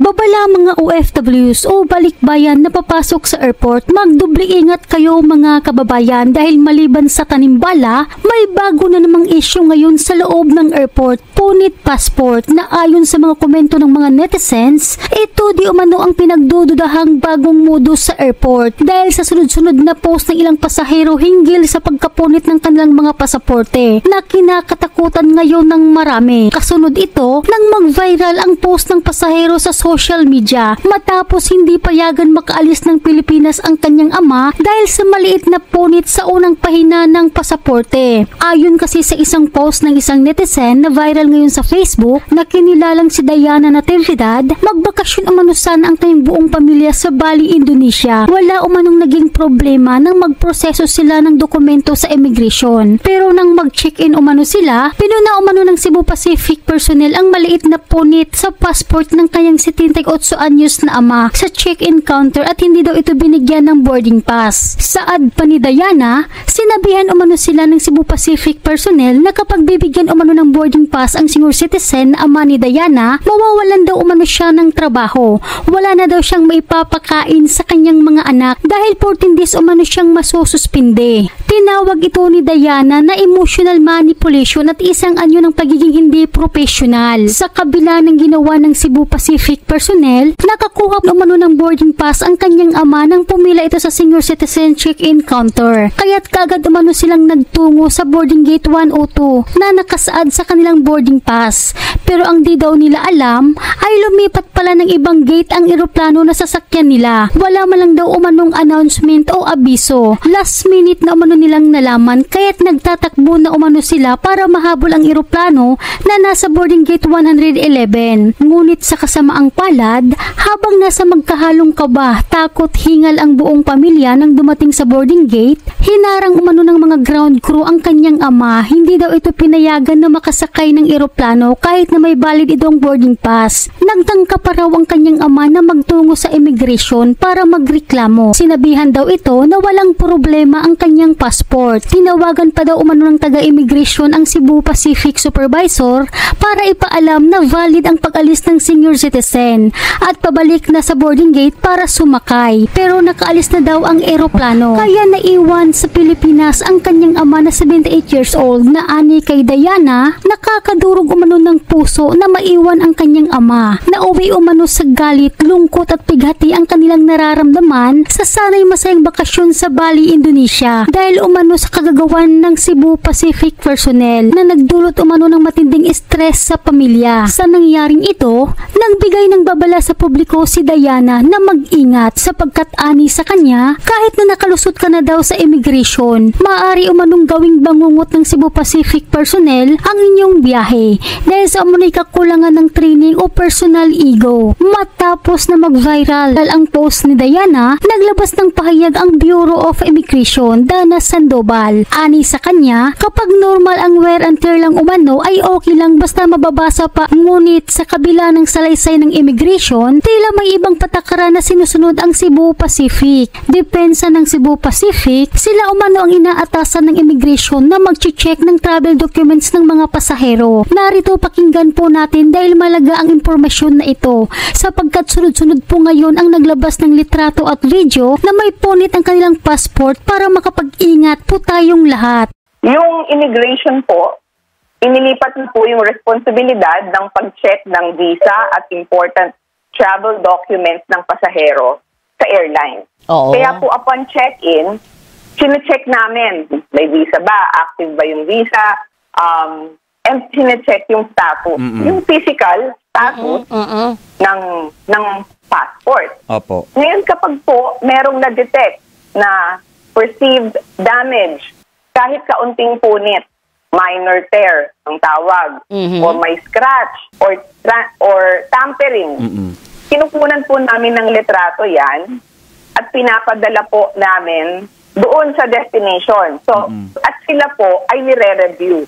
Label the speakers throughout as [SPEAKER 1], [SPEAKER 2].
[SPEAKER 1] Babala mga OFWs o balikbayan na papasok sa airport, magdoble ingat kayo mga kababayan dahil maliban sa tanimbala, may bago na namang issue ngayon sa loob ng airport, punit passport na ayon sa mga komento ng mga netizens, ito di umano ang pinagdududahang bagong modus sa airport dahil sa sunod-sunod na post ng ilang pasahero hinggil sa pagkapunit ng kanilang mga pasaporte na kinakatakutan ngayon ng marami. Kasunod ito nang mag-viral ang post ng pasahero sa social media matapos hindi payagan makaalis ng Pilipinas ang kanyang ama dahil sa maliit na punit sa unang pahina ng pasaporte. Ayon kasi sa isang post ng isang netizen na viral ngayon sa Facebook na kinilalang si Diana Natividad, magbakasyon umano sana ang kanyang buong pamilya sa Bali, Indonesia. Wala umanong naging problema nang magproseso sila ng dokumento sa immigration. Pero nang mag-check-in umano sila, pinuna umano ng Cebu Pacific personnel ang maliit na punit sa passport ng kanyang 78 anyos na ama sa check-in counter at hindi daw ito binigyan ng boarding pass. Saad pa ni Diana, sinabihan umano sila ng Cebu Pacific personnel na kapag bibigyan umano ng boarding pass ang senior citizen na ama ni Diana, mawawalan daw umano siya ng trabaho. Wala na daw siyang maipapakain sa kanyang mga anak dahil 14 days umano siyang masususpinde. Tinawag ito ni Diana na emotional manipulation at isang anyo ng pagiging hindi professional. Sa kabila ng ginawa ng Cebu Pacific personnel, nakakuha umano ng boarding pass ang kanyang ama nang pumila ito sa senior citizen check-in counter. Kaya't kagad umano silang nagtungo sa boarding gate 102 na nakasaad sa kanilang boarding pass. Pero ang di daw nila alam ay lumipat pala ng ibang gate ang eroplano na sasakyan nila. Wala man lang daw umanong announcement o abiso. Last minute na umano nilang nalaman kaya't nagtatakbo na umano sila para mahabol ang eroplano na nasa boarding gate 111. Ngunit sa kasamaang palad, habang nasa magkahalong kaba, takot, hingal ang buong pamilya nang dumating sa boarding gate, hinarang umano ng mga ground crew ang kanyang ama. Hindi daw ito pinayagan na makasakay ng eroplano kahit na may valid itong boarding pass. Nagtangka pa raw ang kanyang ama na magtungo sa immigration para magreklamo. Sinabihan daw ito na walang problema ang kanyang passport. Tinawagan pa daw umano ng taga-immigration ang Cebu Pacific supervisor para ipaalam na valid ang pag-alis ng senior citizen at pabalik na sa boarding gate para sumakay. Pero nakaalis na daw ang eroplano. Kaya naiwan sa Pilipinas ang kanyang ama na 78 years old na ani kay Diana. Nakakadurog umano ng puso na maiwan ang kanyang ama. Nauwi umano sa galit, lungkot at pighati ang kanilang nararamdaman sa sanay masayang bakasyon sa Bali, Indonesia dahil umano sa kagagawan ng Cebu Pacific personnel na nagdulot umano ng matinding stress sa pamilya. Sa nangyaring ito, nagbigay ng babala sa publiko si Diana na mag-ingat sapagkat ani sa kanya kahit na nakalusot ka na daw sa immigration, maaari umanong gawing bangungot ng Cebu Pacific personnel ang inyong biyahe dahil sa umunay kakulangan ng training o personal ego. Matapos na mag-viral ang post ni Diana, naglabas ng pahayag ang Bureau of Immigration, Dana Sandoval. Ani sa kanya, kapag normal ang wear and tear lang umano ay okay lang basta mababasa pa, ngunit sa kabila ng salaysay ng immigration, tila may ibang patakaran na sinusunod ang Cebu Pacific. Depensa ng Cebu Pacific, sila umano ang inaatasan ng immigration na mag-check ng travel documents ng mga pasahero. Narito pakinggan po natin dahil malaga ang impormasyon na ito sapagkat sunod-sunod po ngayon ang naglabas ng litrato at video na may punit ang kanilang passport para makapag-ingat po tayong lahat.
[SPEAKER 2] Yung immigration po, inilipat na po yung responsibilidad ng pag-check ng visa at important travel documents ng pasahero sa airline.
[SPEAKER 3] Oo.
[SPEAKER 2] Kaya po upon check-in, sine-check namin, may visa ba, active ba yung visa, and sine-check yung status, yung physical status ng passport.
[SPEAKER 4] Opo.
[SPEAKER 2] Ngayon kapag po merong na-detect na perceived damage, kahit kaunting punit, minor tear ang tawag, o may scratch or tampering, kinukunan po namin ng litrato yan at pinapadala po namin doon sa destination. So, at sila po ay nire-review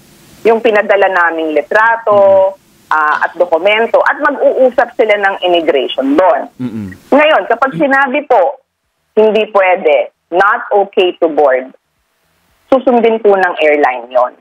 [SPEAKER 2] yung pinadala naming litrato at dokumento at mag-uusap sila ng immigration doon. Ngayon, kapag sinabi po, hindi pwede, not okay to board, susundin po ng airline yon.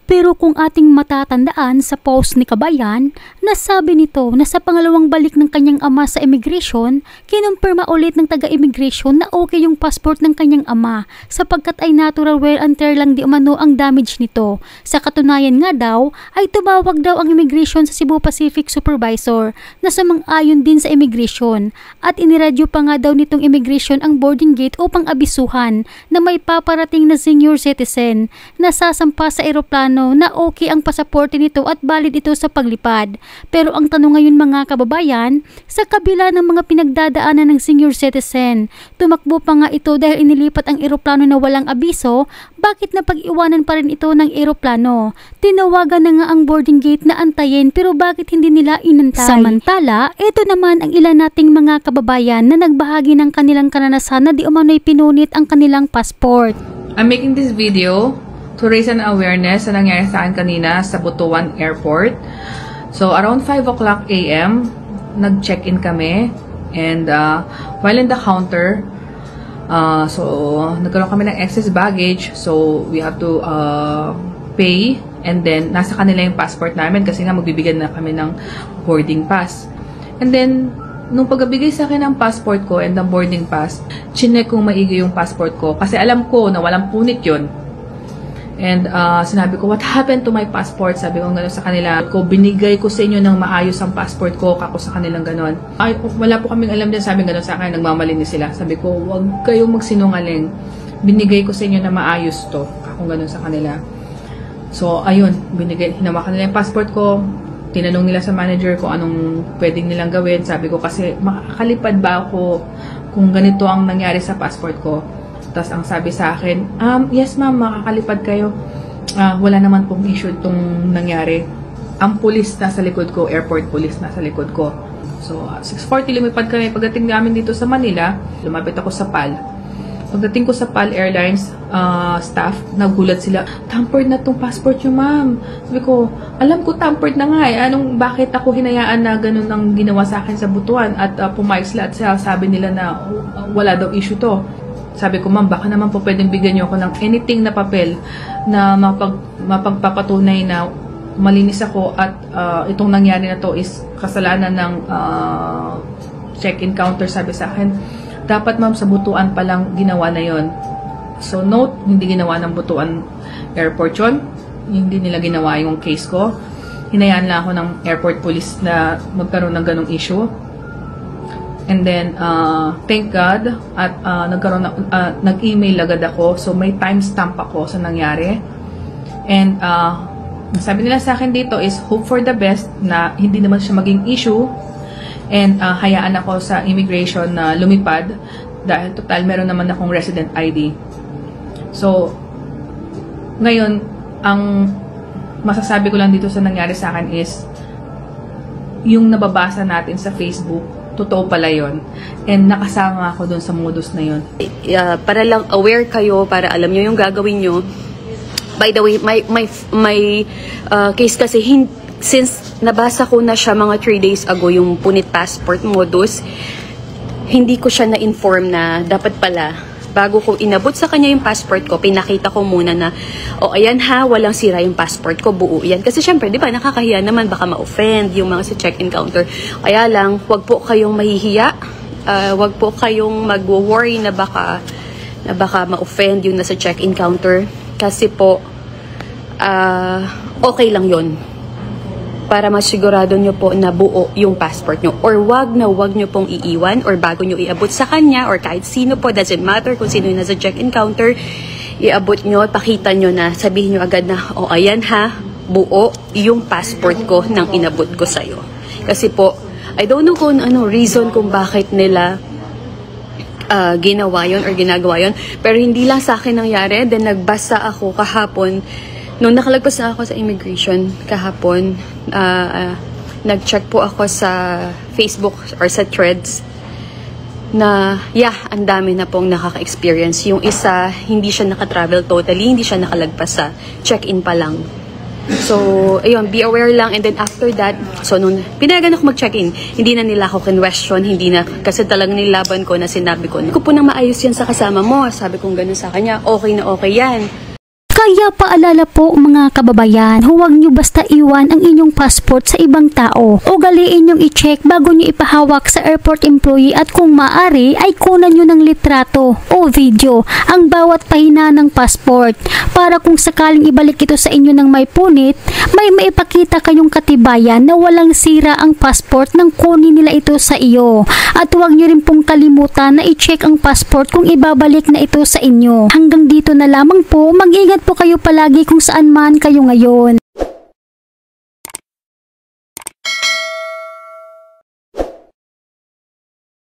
[SPEAKER 1] Pero kung ating matatandaan sa post ni Kabayan, nasabi nito na sa pangalawang balik ng kanyang ama sa immigration, kinumpirma ulit ng taga-immigration na okay yung passport ng kanyang ama sapagkat ay natural wear and tear lang di umano ang damage nito. Sa katunayan nga daw, ay tumawag daw ang immigration sa Cebu Pacific supervisor na sumang-ayon din sa immigration at iniradyo pa nga daw nitong immigration ang boarding gate upang abisuhan na may paparating na senior citizen na sasampa sa eroplano na okay ang pasaporte nito at valid ito sa paglipad. Pero ang tanong ngayon mga kababayan, sa kabila ng mga pinagdadaanan ng senior citizen, tumakbo pa nga ito dahil inilipat ang eroplano na walang abiso, bakit napag-iwanan pa rin ito ng eroplano? Tinawagan na nga ang boarding gate na antayin pero bakit hindi nila inantay? Samantala, ito naman ang ilan nating mga kababayan na nagbahagi ng kanilang karanasan na di umano'y pinunit ang kanilang passport.
[SPEAKER 3] I'm making this video to raise an awareness na nangyari sa akin kanina sa Butuan Airport. So, around 5 o'clock a.m., nag-check-in kami. And while in the counter, so, nagkaroon kami ng excess baggage. So, we have to pay. And then, nasa kanila yung passport namin kasi nga magbibigyan na kami ng boarding pass. And then, nung pagbigay sa akin ng passport ko and ng boarding pass, chinek kong maigi yung passport ko kasi alam ko na walang punit yun. And sinabi ko, what happened to my passport? Sabi ko gano'n sa kanila. Binigay ko sa inyo ng maayos ang passport ko, kako sa kanilang gano'n. Ay, wala po kaming alam din, sabi gano'n sa akin, nagmamalinis sila. Sabi ko, huwag kayong magsinungaling. Binigay ko sa inyo na maayos to, kako gano'n sa kanila. So, ayun, hinawakan nila yung passport ko. Tinanong nila sa manager kung anong pwedeng nilang gawin. Sabi ko, kasi makakalipad ba ako kung ganito ang nangyari sa passport ko? Tapos ang sabi sa akin, yes ma'am, makakalipad kayo. Wala naman pong issue itong nangyari. Ang police nasa likod ko, airport police nasa likod ko. So, 6:40 lumipad kami. Pagdating namin dito sa Manila, lumapit ako sa PAL. Pagdating ko sa PAL Airlines staff, nagulat sila, tampered na tong passport nyo ma'am. Sabi ko, alam ko tampered na nga eh. Bakit ako hinayaan na ganun ang ginawa sa akin sa Butuan at pumayag sila at sabi nila na wala daw issue to. Sabi ko, ma'am, baka naman po pwedeng bigyan niyo ako ng anything na papel na mapagpapatunay na malinis ako at itong nangyari na to is kasalanan ng check-in counter, sabi sa akin. Dapat, ma'am, sa Butuan pa lang ginawa na yon. So, note, hindi ginawa ng Butuan Airport yun. Hindi nila ginawa yung case ko. Hinayaan lang ako ng airport police na magkaroon ng ganong issue. And then, thank God, at nag-email agad ako. So, may timestamp ako sa nangyari. And, sabi nila sa akin dito is, hope for the best na hindi naman siya maging issue. And, hayaan ako sa immigration na lumipad. Dahil total, meron naman akong resident ID. So, ngayon, ang masasabi ko lang dito sa nangyari sa akin is, yung nababasa natin sa Facebook, totoo pala yun. And nakasama ako dun sa modus na yun.
[SPEAKER 4] Para lang aware kayo, para alam nyo yung gagawin nyo. By the way, my case kasi, since nabasa ko na siya mga 3 days ago, yung punit passport modus, hindi ko siya na-inform na dapat pala, bago ko inabot sa kanya yung passport ko, pinakita ko muna na, ayan ha, walang sira yung passport ko, buo yan. Kasi syempre, di ba, nakakahiya naman, baka ma-offend yung mga sa check-in counter. Kaya lang, wag po kayong mahihiya, wag po kayong mag-worry na baka ma-offend yung nasa check-in counter. Kasi po, okay lang yon, para masigurado nyo po na buo yung passport nyo. Or wag nyo pong iiwan or bago nyo iabot sa kanya or kahit sino po, doesn't matter kung sino yung nasa check-in counter, iabot nyo, pakita nyo na, sabihin nyo agad na, ayan ha, buo yung passport ko nang inabot ko sa'yo. Kasi po, I don't know kung ano reason kung bakit nila ginawa yun or ginagawa yun, pero hindi lang sa akin nangyari. Then nagbasa ako kahapon, nung nakalagpas na ako sa immigration kahapon, nag-check po ako sa Facebook or sa threads na, ang dami na pong nakaka-experience. Yung isa, hindi siya naka-travel totally, hindi siya nakalagpas sa check-in pa lang. So, ayun, be aware lang. And then after that, so nung pinayagan ako mag-check-in, hindi na nila ako question, hindi na, kasi talagang nilaban ko na sinabi ko, po nang maayos yan sa kasama mo. Sabi kong ganun sa kanya, okay na okay yan.
[SPEAKER 1] Kaya paalala po mga kababayan, huwag nyo basta iwan ang inyong passport sa ibang tao. Ugaliin nyong i-check bago nyo ipahawak sa airport employee at kung maaari ay kunan nyo ng litrato o video ang bawat pahina ng passport para kung sakaling ibalik ito sa inyo ng may punit, may maipakita kayong katibayan na walang sira ang passport nang kunin nila ito sa iyo. At huwag nyo rin pong kalimutan na i-check ang passport kung ibabalik na ito sa inyo. Hanggang dito na lamang po, mag-ingat po kayo palagi kung saan man kayo ngayon.